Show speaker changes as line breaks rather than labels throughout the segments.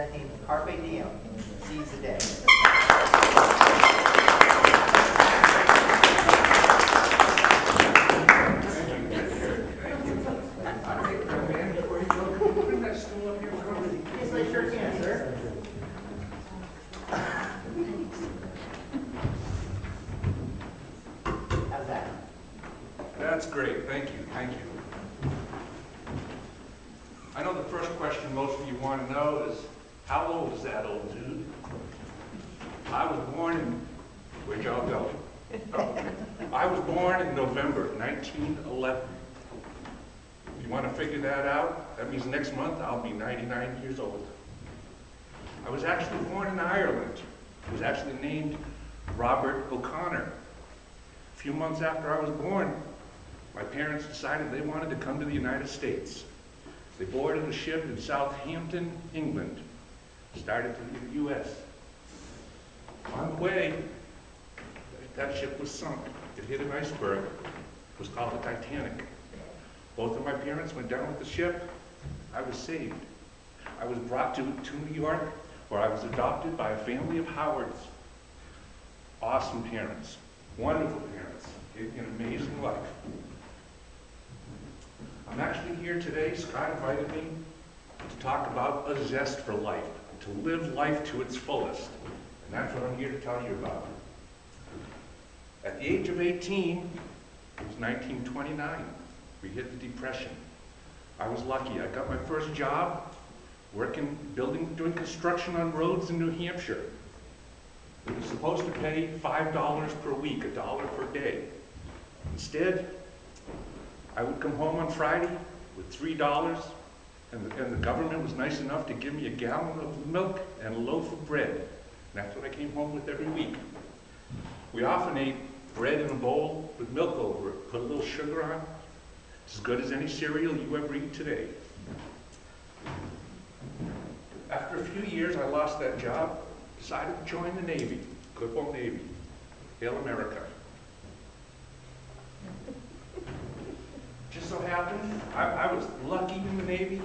presenting Carpe Diem, Seize the Day. Yes, I sure can, sir. How's that?
That's great. Thank you. Thank you. I know the first question most of you want to know is, how old is that old dude? I was born in, where'd y'all go? Oh, I was born in November 1911. You want to figure that out? That means next month I'll be 99 years old. I was actually born in Ireland. I was actually named Robert O'Connor. A few months after I was born, my parents decided they wanted to come to the United States. They boarded a ship in Southampton, England, started to the U.S. On the way, that ship was sunk. It hit an iceberg. It was called the Titanic. Both of my parents went down with the ship. I was saved. I was brought to New York, where I was adopted by a family of Howards. Awesome parents, wonderful parents, gave me an amazing life. I'm actually here today. Scott invited me to talk about a zest for life, to live life to its fullest. And that's what I'm here to tell you about. At the age of 18, it was 1929. We hit the Depression. I was lucky. I got my first job working, doing construction on roads in New Hampshire. It was supposed to pay $5 per week, $1 per day. Instead, I would come home on Friday with $3, and the government was nice enough to give me a gallon of milk and a loaf of bread. And that's what I came home with every week. We often ate bread in a bowl with milk over it, put a little sugar on. It's as good as any cereal you ever eat today. After a few years, I lost that job, decided to join the Navy, good old Navy. Hail America. Just so happened, I was lucky in the Navy.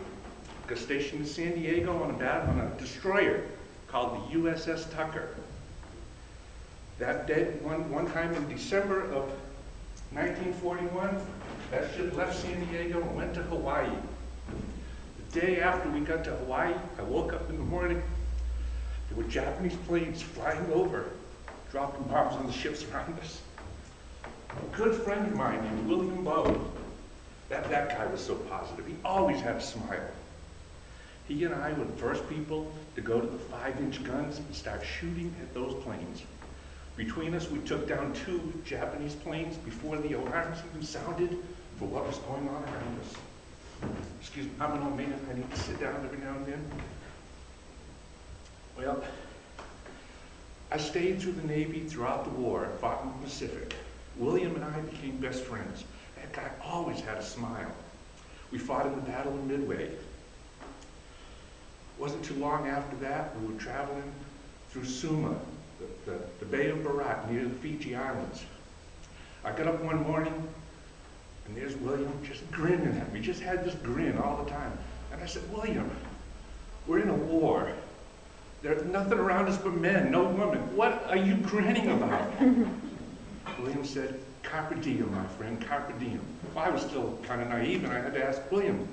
Got stationed in San Diego on a destroyer called the USS Tucker. That day, one time in December of 1941, that ship left San Diego and went to Hawaii. The day after we got to Hawaii, I woke up in the morning. There were Japanese planes flying over, dropping bombs on the ships around us. A good friend of mine named William Bowe, that guy was so positive. He always had a smile. He and I were the first people to go to the 5-inch guns and start shooting at those planes. Between us, we took down 2 Japanese planes before the alarms even sounded for what was going on around us. Excuse me, I'm an old man. I need to sit down every now and then. Well, I stayed through the Navy throughout the war, fought in the Pacific. William and I became best friends. That guy always had a smile. We fought in the Battle of Midway. It wasn't too long after that, we were traveling through Suma, the Bay of Barat, near the Fiji Islands. I got up one morning, and there's William just grinning at me, just had this grin all the time. And I said, William, we're in a war. There's nothing around us but men, no women. What are you grinning about? William said, carpe diem, my friend, carpe diem. Well, I was still kind of naive, and I had to ask William,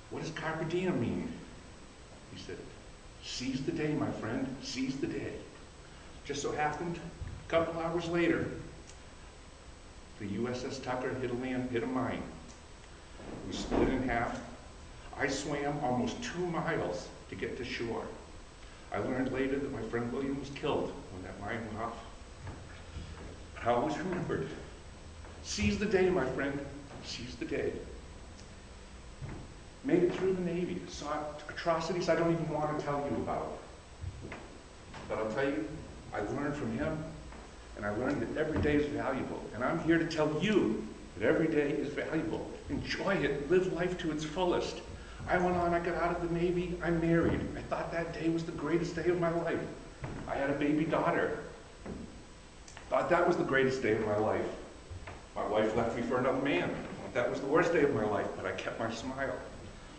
what does carpe diem mean? He said, seize the day, my friend, seize the day. Just so happened, a couple hours later, the USS Tucker hit a mine. We split in half. I swam almost 2 miles to get to shore. I learned later that my friend William was killed when that mine went off. But I always remembered, seize the day, my friend, seize the day. Made it through the Navy, saw atrocities I don't even want to tell you about. But I'll tell you, I learned from him, and I learned that every day is valuable. And I'm here to tell you that every day is valuable. Enjoy it, live life to its fullest. I went on, I got out of the Navy, I'm married. I thought that day was the greatest day of my life. I had a baby daughter. Thought that was the greatest day of my life. My wife left me for another man. Thought that was the worst day of my life, but I kept my smile.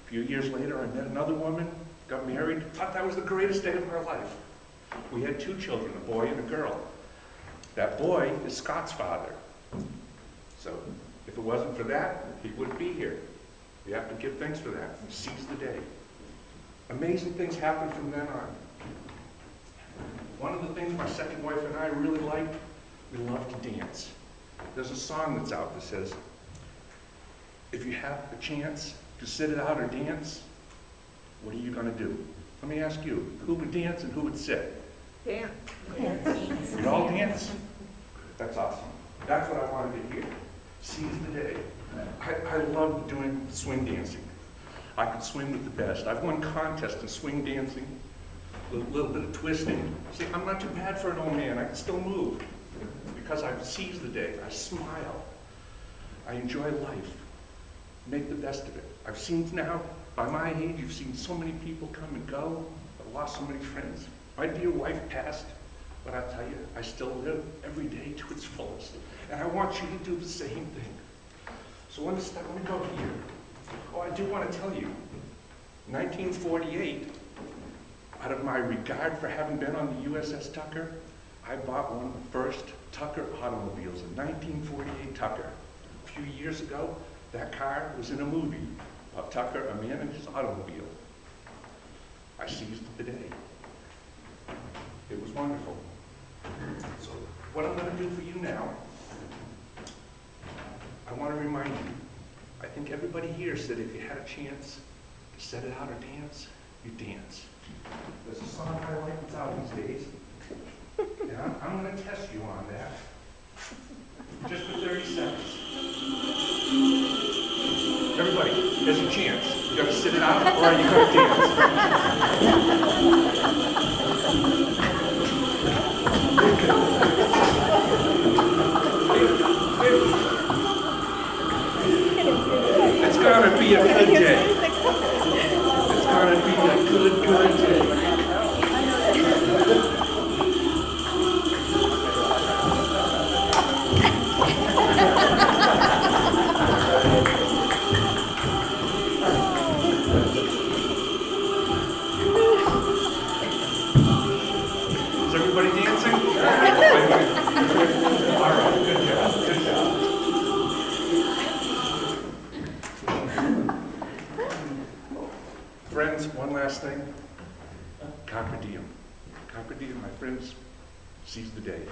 A few years later, I met another woman. got married, thought that was the greatest day of our life. We had 2 children, a boy and a girl. That boy is Scott's father. So if it wasn't for that, he wouldn't be here. We have to give thanks for that and seize the day. Amazing things happen from then on. One of the things my second wife and I really like, we love to dance. There's a song that's out that says, if you have a chance to sit it out or dance, what are you going to do? Let me ask you, who would dance and who would sit?
Dance.
We'd all dance? That's awesome. That's what I wanted to hear. Seize the day. I love doing swing dancing. I could swing with the best. I've won contests in swing dancing, a little bit of twisting. See, I'm not too bad for an old man. I can still move because I've seized the day. I smile. I enjoy life. Make the best of it. I've seen now, by my age, you've seen so many people come and go. I've lost so many friends. My dear wife passed, but I tell you, I still live every day to its fullest. And I want you to do the same thing. So let me go here. Oh, I do want to tell you, 1948, out of my regard for having been on the USS Tucker, I bought one of the first Tucker automobiles, a 1948 Tucker. A few years ago, that car was in a movie about Tucker, a man and his automobile. I seized the day. It was wonderful. So what I'm going to do for you now, I want to remind you, I think everybody here said if you had a chance to set it out or dance, you dance. There's a song I like that's out these days, and I'm going to test you on that, just for 30 seconds. Everybody, there's a chance. You got to sit it out, or are you going to dance? It's going to be a good day. It's going to be a good day. Is everybody dancing? All right, good job, good job. Friends, one last thing. Carpe diem. Carpe diem, my friends, seize the day.